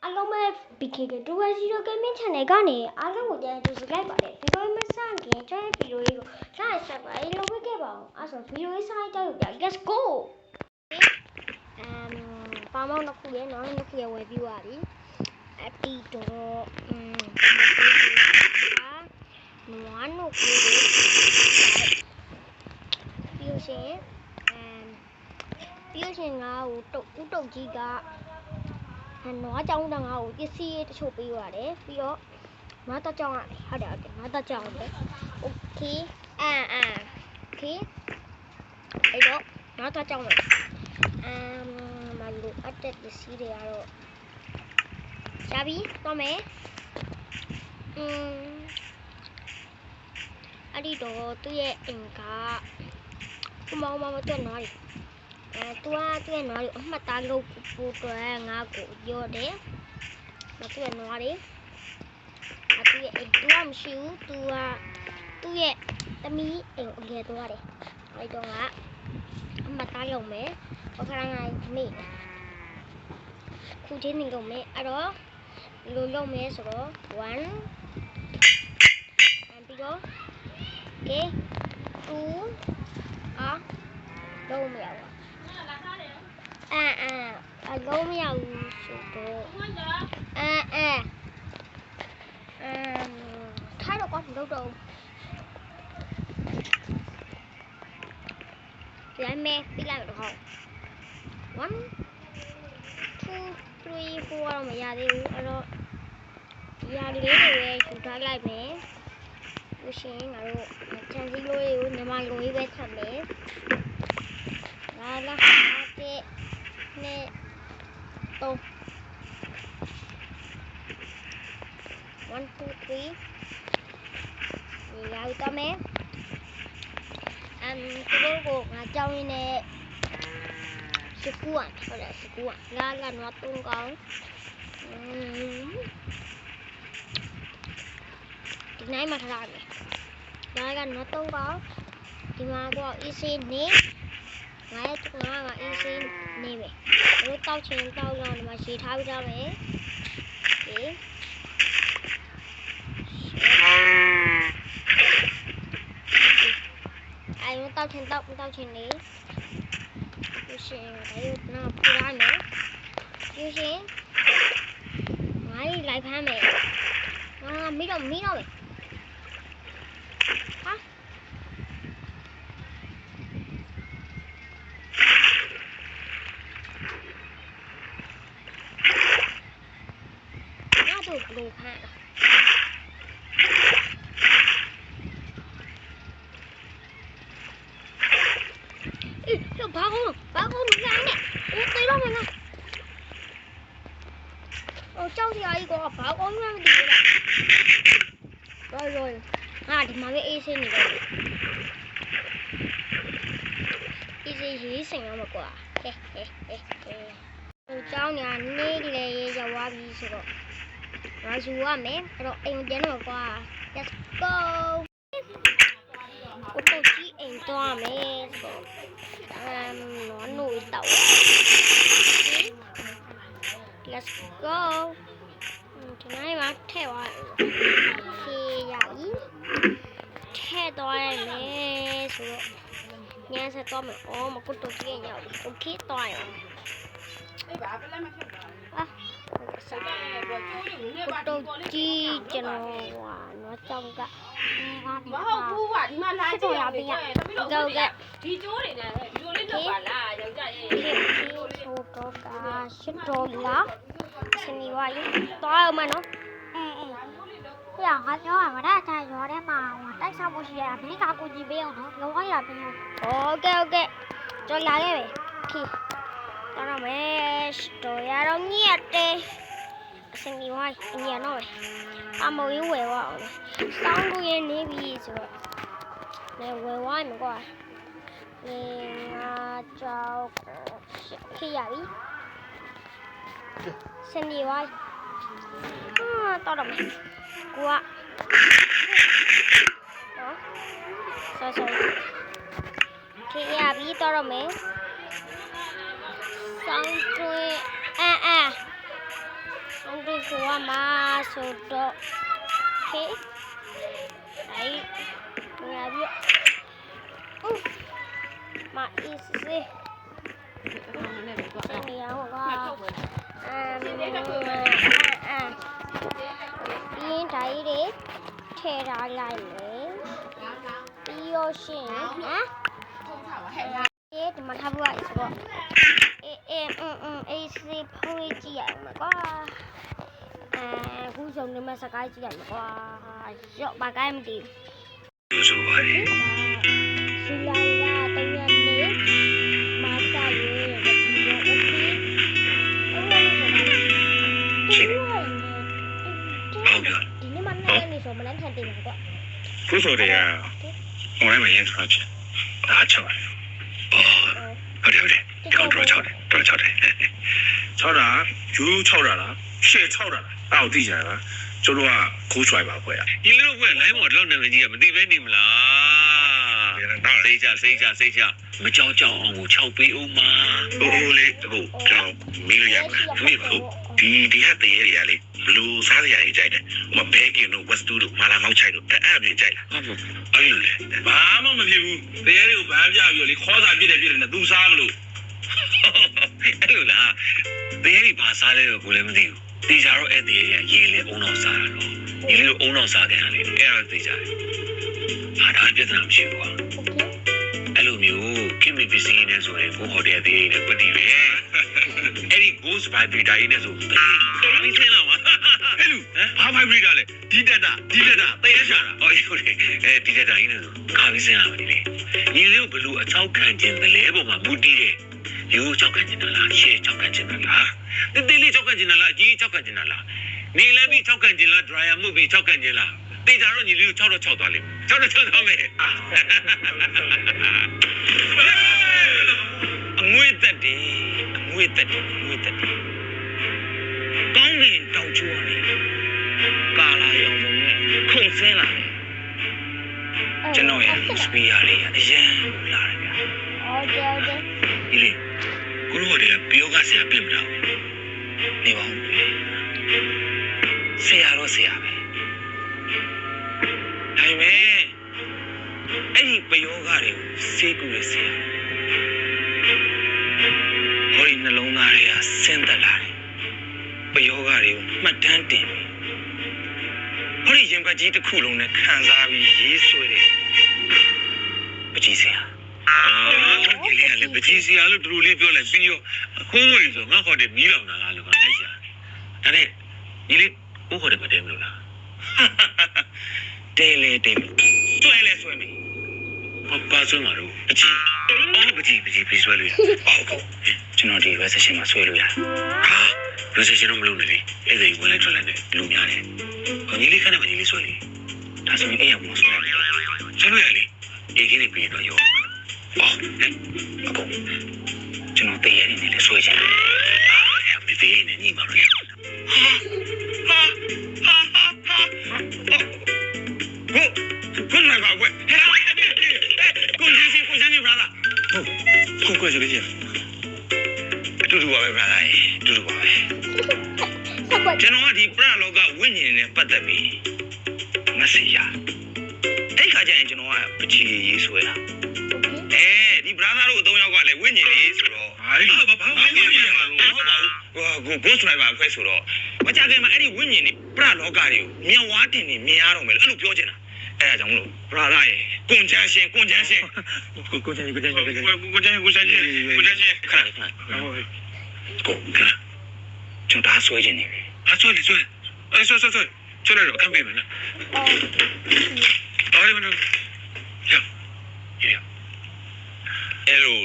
အားလုံးပဲ BKK 2.0 Gaming Channel ကနေအားလုံးကိုပြန်ကြိုဆိုလိုက်ပါတယ်ဗီဒီယိုမစခင်ကျွန်တော်ဗီဒီယိုလေးကိုလိုက်ဆက်ပါလုပ်ပေးခဲ့ပါအောင်အဲ့ဆိုဗီဒီယိုလေးစလိုက်ကြရပြ Let's go ပါမောင်းတစ်ခုရဲ့နောက်တစ်ခုရဲ့ဝယ်ပြီးသွားပြီအတီတော့နွားနို့ကိုပြီးရှင်ငါ့ကိုဥတုတ်ကြီးကနွားကြောင်တငါ့ကိုပစ္စည်းတချို့ပေးရတယ်ပြီးတော့နွားတော့ကြောင်ရတယ်ဟုတ်တယ်နွားတော့ကြောင်တယ်โอเคโอเคအဲ့တော့နွားတော့ကြောင်တယ်မလိုအပ်တဲ့ပစ္စည်းတွေကတော့ရှားပြီးတော့မယ်အဲ့ဒီတော့သူ့ရဲ့အင်ကမောင်တော့နွားရီသူကသူ့ရဲ့နွားရီအမှတ်သားလုပ်ဖို့အတွက်ငါ့ကိုပြောတယ်သူ့ရဲ့နွားရီသူ့ရဲ့အိမ်သူကမရှိဘူးသူကသူ့ရဲ့သမီးအိမ်အငယ်သွားတယ်အဲ့တော့ကအမှတ်သားလုပ်မယ်ခဏငါမေ့ခုချင်းနေကုန်မယ်အဲ့တော့လိုလုပ်မယ်ဆိုတော့1ပြီးတော့ okay 2လုံးမရဘူးလုံးမရဘူးဆိုတော့ထားတော့ကောင်းတော့ပြန်မယ်ပြီးလိုက်တော့1 2 3 4တော့မရသေးဘူးအဲ့တော့ဒီဟာလေးတွေပဲယူထားလိုက်မယ်လို့ရှိရင်ငါတို့ချန်စီလိုတွေကိုညီမလိုရေးပဲထပ်မယ်လာတဲ့နဲ့တော့1 2 3ဒီရောက်တော့မယ်သူတို့ကိုငါကြောင်းရင်းနဲ့စကူอ่ะဟုတ်တယ်စကူอ่ะလာနွားတုံးကောင်းဒီနိုင်မှာထားရတယ်လာကနွားတုံးကောင်းဒီမှာတော့အီးစီနေငါအီးစီနေပဲတို့တောက်ချင်တောက်တော့ဒီမှာရှည်ထားပြီးသားမယ်โอเคအဲ့တော့တောက်ချင်နေလို့ရှိရင်ဒါရုပ်နာပူရမယ်လို့ရှိရင်ငါလေးလိုက်ဖမ်းမယ်မီးတော့ပဲဟာတို့ဘလို့ဖမ်းဘာကုန်းလိုင်းနဲ့တေးတော့မလားကြောက်စရာကြီးကဘာကုန်းမှမသိဘူးလားရောငါဒီမှာပဲအေးစင်းနေတယ်အေးစင်းရေးစင်ရမှာကွာဟဲကြောင်းညာနေလေရောက်သွားပြီဆိုတော့ငါယူရမယ်အဲ့တော့အိမ်ပြန်တော့ကွာ let's go ကိုတော့ကြီးအိမ်သွားမယ်ဆိုတော့နိုးတော့ let's go ဒီနေ့မှာထဲသွားခေရည်ထဲသွားရမယ်ဆိုတော့ညစတော့မယ်မကုတ်တော့ကြီးရောက်ပြီ okay သွားရအောင်တော့ကြီးကျွန်တော်နွားကြောင်ကမဟုတ်ဘူးကွာဒီမှာလာကြည့်ရပြီတော့ကဒီကျိုးတွေနဲ့ဒီလိုလေးလုပ်ပါလားယောက်ျားရဲ့ဆိုတော့ကရှစ်တော်လားစနေဝါရီတော့အောင်မနော်ပြငါပြောရမှာဒါချာရောထဲမှာတိုက်ဆောက်မှုရှိရတာမင်းကကိုကြည့်ပေးအောင်နော်လုံးဝရပေးအောင်โอเคကျွန်တော်လာခဲ့ပြီခေတော့မယ်တော့ရတော့ညက်တယ်စနေဝါရီညတော့အမေဝယ်ဝအောင်စောင်းလို့ရနေပြီဆိုတော့လေဝယ်ဝိုင်းမှာကွာငါကြောက်ခေရပြီစနေဝါရီတော့မယ်ကွာနော်ဆောခေရပြီတော့မယ်စောင်းတွင်း သွားမှာဆိုတော့โอเคအဲ့ငါပြီးမအေးစေးနေရဟောကပြင်းဓာတ်တွေထည့်ထားလိုက်မယ်ပြီးရရှင်နော်ဒီမှာထားဖို့ရဆိုတော့အေးစေးဖွေးကြည့်ရအောင်ကွာခုဆုံးနေမှာစကားကြည့်ရမယ်ကွာရော့ဘာကိုင်းမသိဘူးဆိုပါလေစီလာလာတရနေမာတာရဲ့ဒီလိုโอเคဒီနေ့မနေ့နေဆိုမလန်းထန်တင်မှာကွာခုဆိုတွေကဟိုထဲမှာရင်းသွားဖြစ်ဒါချောက်တယ်ဟုတ်တယ်တော့ချောက်တယ်ချောက်တာယူချောက်တာလားရှေ့ချောက်တာလားအဲ့ကိုသိကြလားကျတို့ကခိုးဆွိုင်းပါခွဲဒီလိုခွဲလိုင်းမော်တော့နာမည်ကြီးကမသိပဲနေမလားစိတ်ချမကြောက်အောင်ကို6ပေးဦးမှာဟိုလေအခုကျွန်တော်မီးလို့ရမှာမီးဘူးဒီဟာတရေရလေဘလူးစားရည်ကြိုက်တယ်မဘဲကင်းတို့ဝက်စတူတို့မာလာမောက်ချိုက်တို့အဲ့ပြင်ကြိုက်လားအဲ့လိုလေဘာမှမဖြစ်ဘူးတရေတွေကိုဘာပြပြီးတော့လေခေါ်စာပြစ်တယ်နဲ့သူစားမလို့အဲ့လိုလားတရေတွေဘာစားလဲတော့ကိုလည်းမသိဘူးတေချာတော့အဲ့တရေရရေလေအုံတော်စားတာတော့ရေလေအုံတော်စားတယ်ဟာလေအဲ့တော့တေချာဟာဒါပြဿနာမရှိဘူးကွာအဲ့လိုမျိုးခင်မီပစ္စည်းနဲ့ဆိုရင်ကိုဟိုတယ်တရေနဲ့ပတ်တီးပဲအဲ့ဒီ ghost vibrator နဲ့ဆိုမင်းစင်းတော့အဲ့လိုဘာ vibrator လဲဒီတက်တာတရေရှာတာဟုတ်လေဒီတက်တာကြီးနဲ့ဆိုခါပြီးစင်းရမှာလေညီလေးကိုဘလို့အချောက်ခံခြင်းတလဲပေါ်မှာမူတည်တယ်ရိုးချောက်ခံခြင်းလားရှေ့ချောက်ခံခြင်းလားတေးလေးချောက်ခံခြင်းလားအကြီးချောက်ခံခြင်းလားနေလည်းပြီးချောက်ခံခြင်းလား dryer မှုပြီးချောက်ခံခြင်းလားတေးကြတော့ညီလေးကို6တော့6သွားလိမ့်မယ်6တော့6သွားမယ်အငွေတက်တယ်ကောင်းကင်တောင်ချိုးရတယ်ကာလာရောင်စုံနဲ့ခုန်ဆင်းလာတယ်ကျွန်တော်ရဲ့စပီယာလေးအရင်လာတယ်ဗျာဟုတ်တယ်ဒီလေကိုလိုတွေကပြောကဆရာပြင်မလားနေပါဦးဆရာတော့ဆရာပဲဒါပေမဲ့အဲ့ဒီပယောဂတွေကိုစေးကူရဆရာဟိုဒီနှလုံးသားတွေကဆင်းသက်လာတယ်ပယောဂတွေကိုမှတ်တမ်းတင်ပြီဟိုဒီရင်ပတ်ကြီးတစ်ခုလုံးနဲ့ခံစားပြီးရေးဆွဲတယ်ပကြီးဆရာဒီလေလေပကြီးဆရာလို့တူလေးပြောလိုက်ပြီးရောခုံးဝင်ဆိုငါခေါ်တယ်မီးလောင်တာလားလို့ကလိုက်ရှာဒါနဲ့ဒီလေးကိုခေါ်တယ်မတဲမလို့လားတဲလေတဲဆွဲမယ်ဘာဆွဲမှာတော့အကြီးပကြီးဆွဲလို့ရဟုတ်ကျွန်တော်ဒီ recession မှာဆွဲလို့ရဟာ recession တော့မလုပ်နဲ့လေအဲ့ဒါဝင်လိုက်ထွက်လိုက်နဲ့လူများတယ်ညီလေးခဏမှညီလေးဆွဲလေဒါဆိုရင်အဲ့ရမှာဆွဲဆွဲလို့ရလေအေးခင်းနေပြီးတော့ရောအခုကျွန်တော်တရေနေလေဆွဲချင်တယ်အဲ့ဒီတရေနေညီမလို့ရဟာကိုနိုင်ပါကွကိုကြီးကိုစမ်းနေပါလားဟုတ်ကိုကြည့်ကြည့်တူတူပါပဲဗျာတူတူပါပဲကျွန်တော်ကဒီပရလောကဝိညာဉ်နဲ့ပတ်သက်ပြီးမဆေးရအဲ့ခါကျရင်ကျွန်တော်ကပချီရေးဆွဲတာဒီဘရာသာတို့အသုံးရောက်ကလည်းဝိညာဉ်လေးဆိုတော့ဘာဝိညာဉ်မှာလို့ဟုတ်ပါဘူးကိုစရိုက်ပါခွဲဆိုတော့မကြခင်မှာအဲ့ဒီဝိညာဉ်တွေပရလောကတွေကိုမြင်ဝါတင်နေမြင်ရတော့မယ်လို့အဲ့လိုပြောချင်တာအဲ့ဒါကြောင့်မလို့ဘရာသာရဲ့ကွန်ချမ်းရှင်ကိုချမ်းခဏဟုတ်ကိုခဏကျွန်တော်ဒါဆွဲခြင်းနေပြီဆွဲလေဆွဲလိုက်တော့အကန့်ပေးမယ်နော်အော်မနော်ရအဲ့လို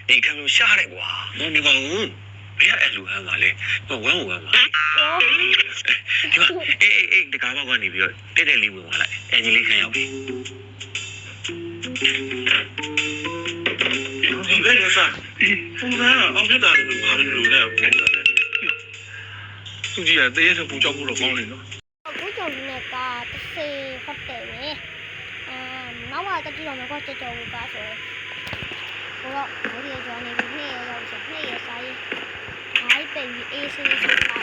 ဒီကံလို့ရှားတယ်ကွာနေပါဦးဘယ်အဲ့လိုဟမ်းပါလဲဝမ်းပါဒီမှာတကားဘောက်ကနေပြီးတော့တဲ့လေးဝင်သွားလိုက်အင်ဂျင်လေးခံရောက်ပြီဒီဘယ်လိုစားဖုန်းသားအောင်ပြတာလို့ဘာလို့လဲသူကြီးကတရေဆိုပူကြောက်ဖို့တော့ကောင်းနေနော်ပူကြောက်နေတာတစ်စေဟုတ်တယ်ပဲနောက်မှတတိယတော့ကြောက်ဘူးပါဆိုတော့ဘိုးကြီးကျော်နေပြီးနေ့ရောက်ချက်နေ့ရစားရေးအိုက်ပင်ပြီးအေးဆေးဆေးပါ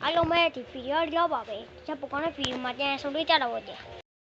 အားလုံးပဲဒီဗီဒီယိုလောက်ပါပဲချက်ပေါ်ကောင်းတဲ့ဗီဒီယိုမှာပြန်ဆုံတွေ့ကြတော့ဗောတဲ့